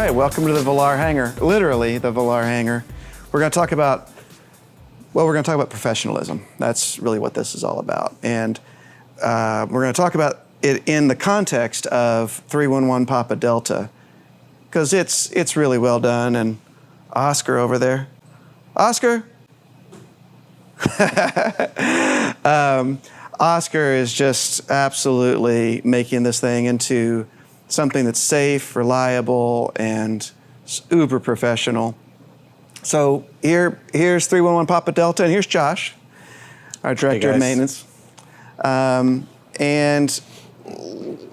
right, welcome to the Villar Hangar, literally the Villar Hangar. We're going to talk about, professionalism. That's really what this is all about. And we're going to talk about it in the context of 311 Papa Delta, because it's really well done. And Oscar over there, Oscar? Oscar is just absolutely making this thing into something that's safe, reliable, and uber professional. So here's 311 Papa Delta, and here's Josh, our director of maintenance. And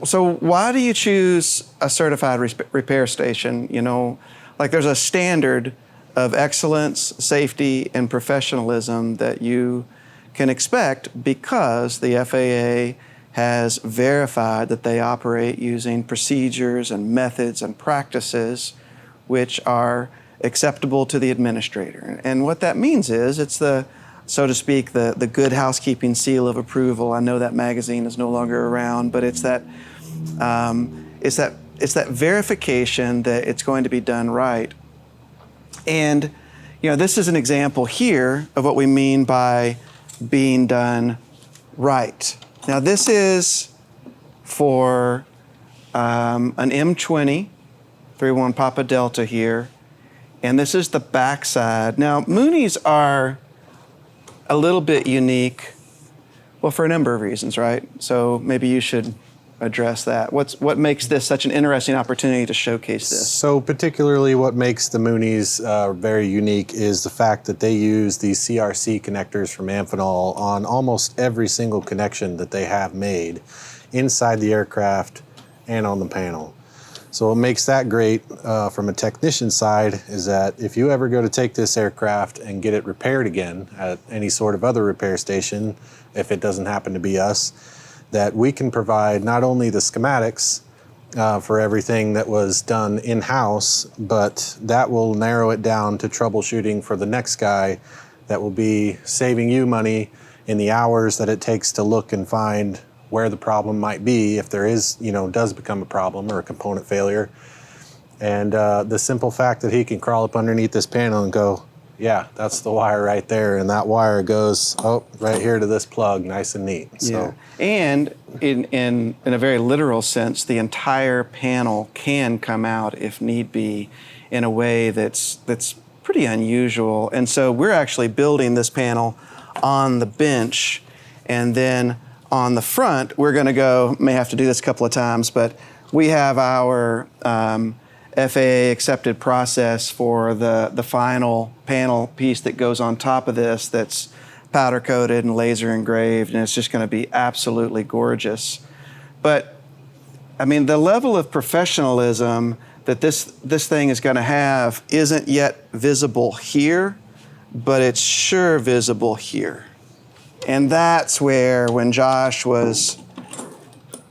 so why do you choose a certified repair station? You know, like there's a standard of excellence, safety, and professionalism that you can expect because the FAA has verified that they operate using procedures and methods and practices which are acceptable to the administrator. And what that means is it's the, so to speak, the good housekeeping seal of approval. I know that magazine is no longer around, but it's that verification that it's going to be done right. And you know, this is an example here of what we mean by being done right. Now this is for an M20 311 Papa Delta here, and this is the backside. Now Moonies are a little bit unique, well, for a number of reasons, right? So maybe you should address that. What makes this such an interesting opportunity to showcase this? So particularly what makes the Moonies very unique is the fact that they use these CRC connectors from Amphenol on almost every single connection that they have made inside the aircraft and on the panel. So what makes that great from a technician side is that if you ever go to take this aircraft and get it repaired again at any sort of other repair station, if it doesn't happen to be us, that we can provide not only the schematics for everything that was done in-house, but that will narrow it down to troubleshooting for the next guy that will be saving you money in the hours that it takes to look and find where the problem might be if there is, you know, does become a problem or a component failure. And the simple fact that he can crawl up underneath this panel and go, yeah, that's the wire right there, and that wire goes right here to this plug, nice and neat. So. Yeah. And in a very literal sense, the entire panel can come out if need be in a way that's pretty unusual. And so we're actually building this panel on the bench, and then on the front, we're going to go, may have to do this a couple of times, but we have our FAA accepted process for the final panel piece that goes on top of this that's powder coated and laser engraved, and it's just going to be absolutely gorgeous. But I mean, the level of professionalism that this thing is going to have isn't yet visible here, but it's sure visible here. And that's where, when Josh was,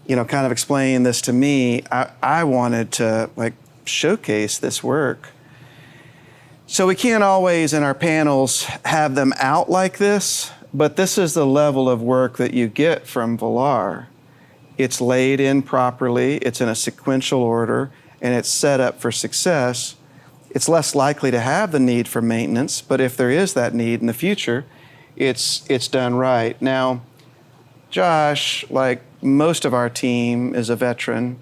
you know, kind of explaining this to me, I wanted to like showcase this work. So we can't always in our panels have them out like this, but this is the level of work that you get from Villar. It's laid in properly, it's in a sequential order, and it's set up for success. It's less likely to have the need for maintenance, but if there is that need in the future, it's done right. Now, Josh, like most of our team, is a veteran,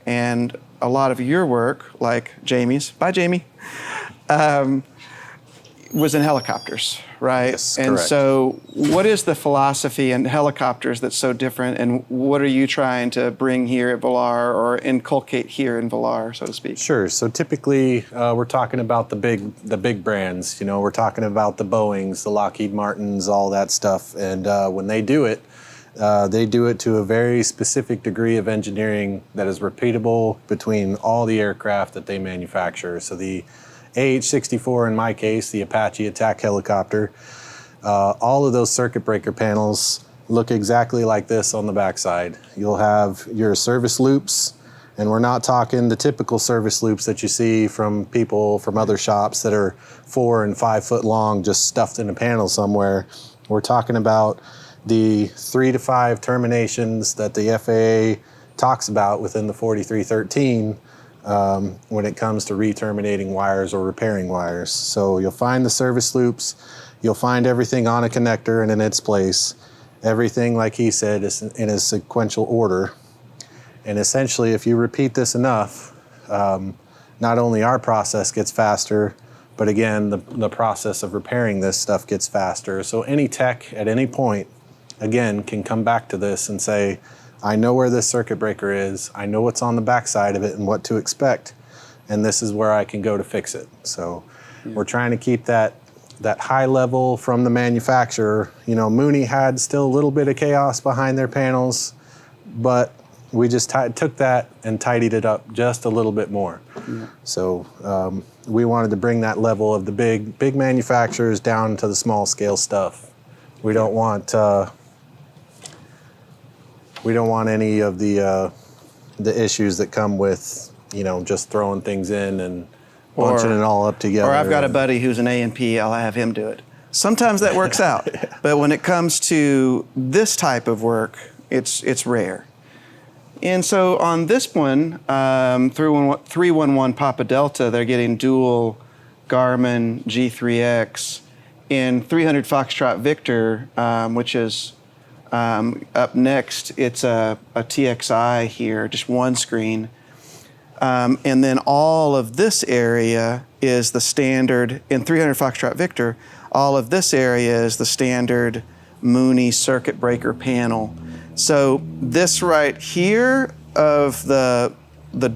and a lot of your work, like Jamie's, bye Jamie, was in helicopters, right? Yes, and correct. So what is the philosophy in helicopters that's so different, and what are you trying to bring here at Villar or inculcate here in Villar, so to speak? Sure, so typically we're talking about the big brands, you know, we're talking about the Boeings, the Lockheed Martins, all that stuff, and when they do it to a very specific degree of engineering that is repeatable between all the aircraft that they manufacture. So the AH-64, in my case, the Apache attack helicopter, all of those circuit breaker panels look exactly like this on the backside. You'll have your service loops, and we're not talking the typical service loops that you see from people from other shops that are 4 and 5 foot long, just stuffed in a panel somewhere. We're talking about the 3 to 5 terminations that the FAA talks about within the 4313 when it comes to re-terminating wires or repairing wires. So you'll find the service loops, you'll find everything on a connector and in its place. Everything, like he said, is in a sequential order. And essentially, if you repeat this enough, not only our process gets faster, but again, the process of repairing this stuff gets faster. So any tech at any point, again, can come back to this and say, I know where this circuit breaker is, I know what's on the backside of it and what to expect, and this is where I can go to fix it. So we're trying to keep that high level from the manufacturer. You know, Mooney had still a little bit of chaos behind their panels, but we just took that and tidied it up just a little bit more. Yeah. So we wanted to bring that level of the big manufacturers down to the small scale stuff. We don't want any of the issues that come with, you know, just throwing things in and bunching it all up together. Or I've got a buddy who's an A&P, I'll have him do it. Sometimes that works out, but when it comes to this type of work, it's rare. And so on this one, 311 Papa Delta, they're getting dual Garmin G3X. In 300 Foxtrot Victor, which is up next, it's a TXI here, just one screen. And then all of this area is the standard, in 300 Foxtrot Victor, all of this area is the standard Mooney circuit breaker panel. So this right here of the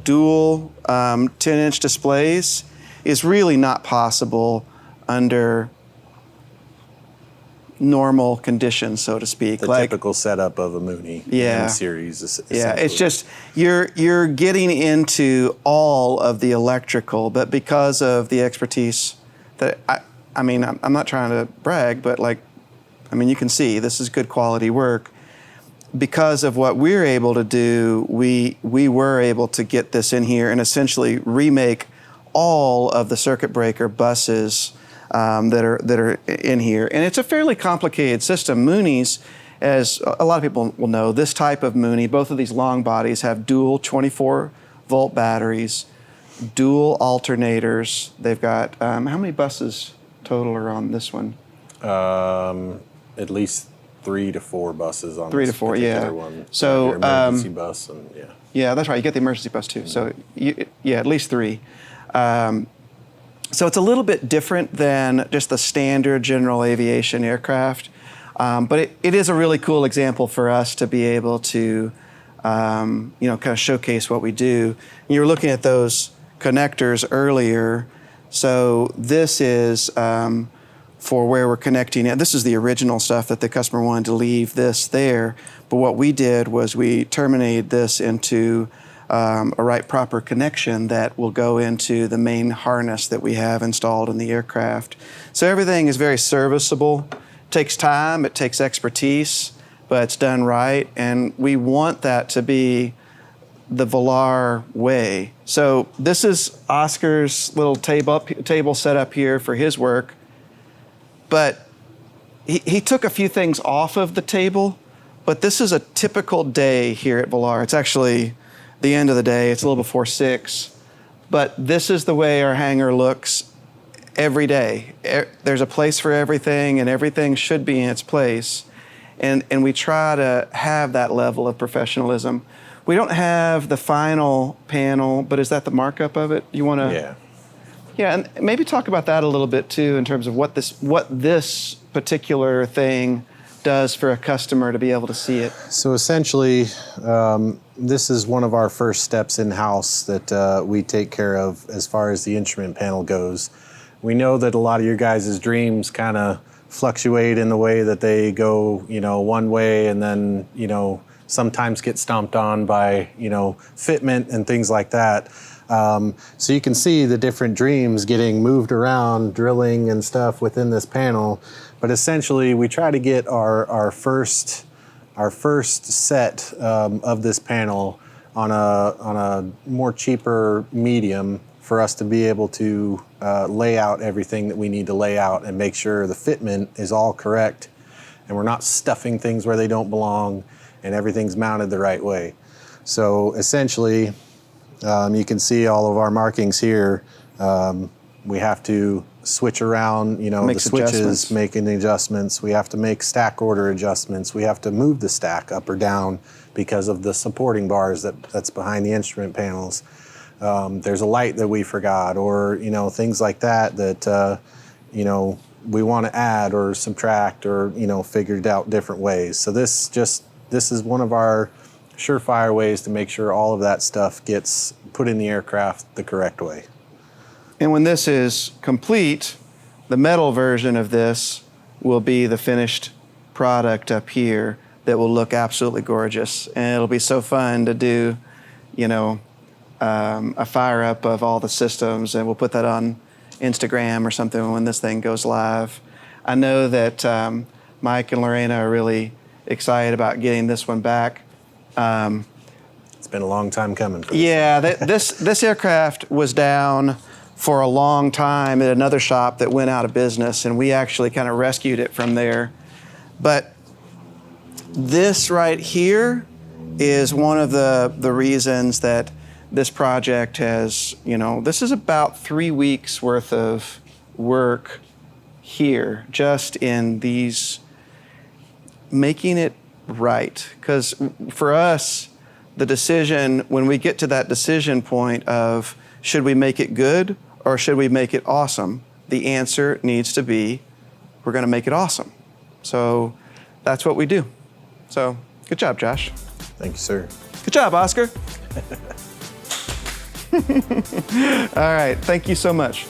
dual 10-inch displays is really not possible under normal conditions, so to speak. The typical setup of a Mooney M series. Yeah, it's just you're getting into all of the electrical, but because of the expertise that I mean, I'm not trying to brag, but you can see this is good quality work. Because of what we're able to do, we were able to get this in here and essentially remake all of the circuit breaker buses that are in here. And it's a fairly complicated system. Mooney's, as a lot of people will know, this type of Mooney, both of these long bodies have dual 24-volt batteries, dual alternators. They've got, how many buses total are on this one? At least 3 to 4 buses on 3 this to 4, particular yeah. one. So your emergency bus and yeah, that's right. You get the emergency bus too. Mm-hmm. So at least 3. So it's a little bit different than just the standard general aviation aircraft, but it is a really cool example for us to be able to, kind of showcase what we do. You were looking at those connectors earlier. So this is for where we're connecting it. This is the original stuff that the customer wanted to leave this there, but what we did was we terminated this into a right proper connection that will go into the main harness that we have installed in the aircraft. So everything is very serviceable. It takes time, it takes expertise, but it's done right, and we want that to be the Velar way. So this is Oscar's little table set up here for his work, but he took a few things off of the table, but this is a typical day here at Velar. It's actually the end of the day. It's a little before 6, but this is the way our hangar looks every day. There's a place for everything, and everything should be in its place, and we try to have that level of professionalism. We don't have the final panel, but is that the markup of it? You want to? Yeah, and maybe talk about that a little bit too, in terms of what this particular thing does for a customer to be able to see it. So essentially, this is one of our first steps in-house that we take care of as far as the instrument panel goes. We know that a lot of your guys' dreams kind of fluctuate in the way that they go, one way, and then, sometimes get stomped on by, fitment and things like that. So you can see the different dreams getting moved around, drilling and stuff within this panel. But essentially, we try to get our first set of this panel on a more cheaper medium for us to be able to lay out everything that we need to lay out and make sure the fitment is all correct, and we're not stuffing things where they don't belong, and everything's mounted the right way. So essentially, You can see all of our markings here. We have to switch around, Makes the switches, adjustments. making the adjustments. We have to make stack order adjustments. We have to move the stack up or down because of the supporting bars that's behind the instrument panels. There's a light that we forgot, or things like that we want to add or subtract or figured out different ways. So this is one of our surefire ways to make sure all of that stuff gets put in the aircraft the correct way. And when this is complete, the metal version of this will be the finished product up here that will look absolutely gorgeous. And it'll be so fun to do, a fire up of all the systems, and we'll put that on Instagram or something when this thing goes live. I know that Mike and Lorena are really excited about getting this one back. It's been a long time coming for this. Yeah, this aircraft was down for a long time at another shop that went out of business, and we actually kind of rescued it from there. But this right here is one of the reasons that this project has, this is about 3 weeks worth of work here, just in these, making it right. Because for us, the decision, when we get to that decision point of should we make it good or should we make it awesome, the answer needs to be, we're going to make it awesome. So that's what we do. So good job, Josh. Thank you, sir. Good job, Oscar. All right, thank you so much.